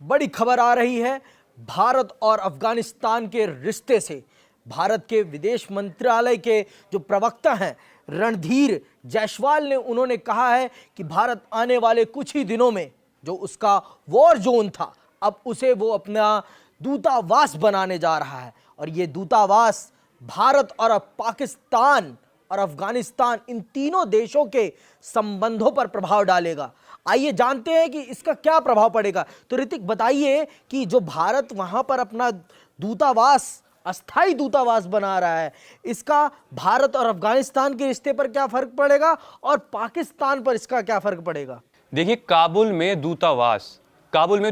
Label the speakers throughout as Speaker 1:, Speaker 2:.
Speaker 1: बड़ी खबर आ रही है भारत और अफगानिस्तान के रिश्ते से। भारत के विदेश मंत्रालय के जो प्रवक्ता हैं रणधीर जायसवाल ने उन्होंने कहा है कि भारत आने वाले कुछ ही दिनों में जो उसका वॉर जोन था अब उसे वो अपना दूतावास बनाने जा रहा है और ये दूतावास भारत और पाकिस्तान और अफगानिस्तान इन तीनों देशों के संबंधों पर प्रभाव डालेगा। आइए जानते हैं कि इसका क्या प्रभाव पड़ेगा। तो ऋतिक बताइए कि जो भारत वहां पर अपना दूतावास अस्थाई दूतावास बना रहा है इसका भारत और अफगानिस्तान के रिश्ते पर क्या फर्क पड़ेगा और पाकिस्तान पर इसका क्या फर्क पड़ेगा।
Speaker 2: देखिए, काबुल में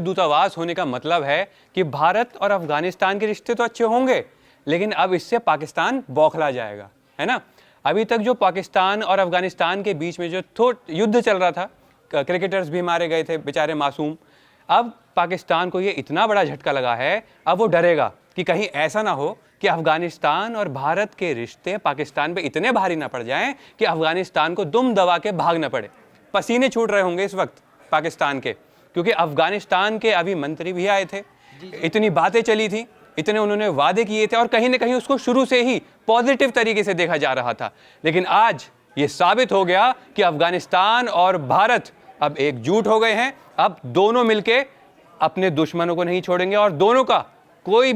Speaker 2: दूतावास होने का मतलब है कि भारत और अफगानिस्तान के रिश्ते तो अच्छे होंगे, लेकिन अब इससे पाकिस्तान बौखला जाएगा, है ना। अभी तक जो पाकिस्तान और अफगानिस्तान के बीच में जो युद्ध चल रहा था, क्रिकेटर्स भी मारे गए थे बेचारे मासूम, अब पाकिस्तान को ये इतना बड़ा झटका लगा है, अब वो डरेगा कि कहीं ऐसा ना हो कि अफगानिस्तान और भारत के रिश्ते पाकिस्तान पे इतने भारी ना पड़ जाएं कि अफगानिस्तान को दुम दबा के भाग ना पड़े। पसीने छूट रहे होंगे इस वक्त पाकिस्तान के, क्योंकि अफगानिस्तान के अभी मंत्री भी आए थे, इतनी बातें चली थी, इतने उन्होंने वादे किए थे और कहीं ना कहीं उसको शुरू से ही पॉजिटिव तरीके से देखा जा रहा था। लेकिन आज ये साबित हो गया कि अफगानिस्तान और भारत अब एकजुट हो गए हैं। अब दोनों मिलके अपने दुश्मनों को नहीं छोड़ेंगे और दोनों का कोई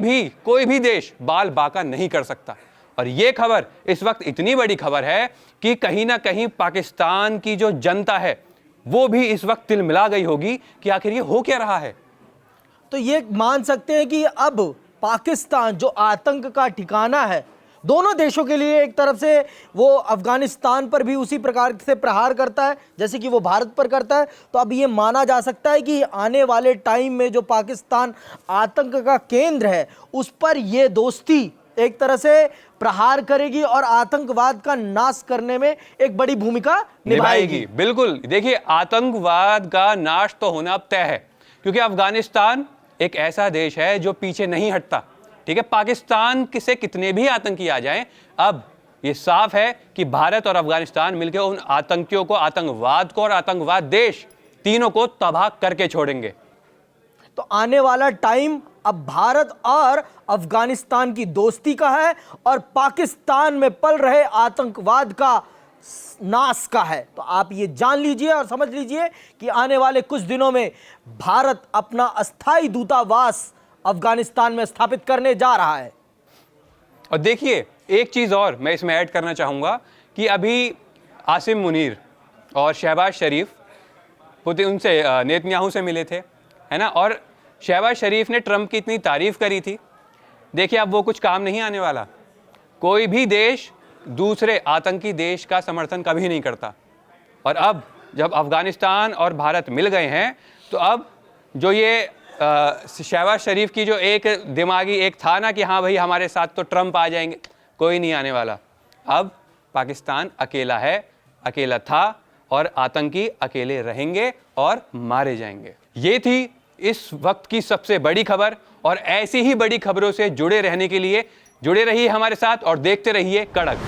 Speaker 2: भी देश बाल बाका नहीं कर सकता। और ये खबर इस वक्त इतनी बड़ी खबर है कि कहीं ना कहीं पाकिस्तान की जो जनता है वो भी इस वक्त तिलमिला गई होगी कि आखिर ये हो क्या रहा है।
Speaker 1: तो ये मान सकते हैं कि अब पाकिस्तान जो आतंक का ठिकाना है दोनों देशों के लिए, एक तरफ से वो अफगानिस्तान पर भी उसी प्रकार से प्रहार करता है जैसे कि वो भारत पर करता है, तो अब ये माना जा सकता है कि आने वाले टाइम में जो पाकिस्तान आतंक का केंद्र है उस पर ये दोस्ती एक तरह से प्रहार करेगी और आतंकवाद का नाश करने में एक बड़ी भूमिका निभाएगी।
Speaker 2: बिल्कुल, देखिए, आतंकवाद का नाश तो होना अब तय है, क्योंकि अफगानिस्तान एक ऐसा देश है जो पीछे नहीं हटता। ठीक है, पाकिस्तान से कितने भी आतंकी आ जाएं, अब ये साफ है कि भारत और अफगानिस्तान मिलकर उन आतंकियों को, आतंकवाद को और आतंकवाद देश तीनों को तबाह करके छोड़ेंगे।
Speaker 1: तो आने वाला टाइम अब भारत और अफगानिस्तान की दोस्ती का है और पाकिस्तान में पल रहे आतंकवाद का नाश का है। तो आप ये जान लीजिए और समझ लीजिए कि आने वाले कुछ दिनों में भारत अपना अस्थाई दूतावास अफगानिस्तान में स्थापित करने जा रहा है।
Speaker 2: और देखिए, एक चीज और मैं इसमें ऐड करना चाहूंगा कि अभी आसिम मुनीर और शहबाज शरीफ उनसे नेतन्याहू से मिले थे, है ना, और शहबाज शरीफ ने ट्रंप की इतनी तारीफ करी थी। देखिए, अब वो कुछ काम नहीं आने वाला। कोई भी देश दूसरे आतंकी देश का समर्थन कभी नहीं करता। और अब जब अफगानिस्तान और भारत मिल गए हैं तो अब जो ये शहबाज शरीफ की जो एक दिमागी एक था ना कि हाँ भाई हमारे साथ तो ट्रंप आ जाएंगे, कोई नहीं आने वाला। अब पाकिस्तान अकेला है, अकेला था और आतंकी अकेले रहेंगे और मारे जाएंगे। ये थी इस वक्त की सबसे बड़ी खबर और ऐसी ही बड़ी खबरों से जुड़े रहने के लिए जुड़े रहिए हमारे साथ और देखते रहिए कड़क।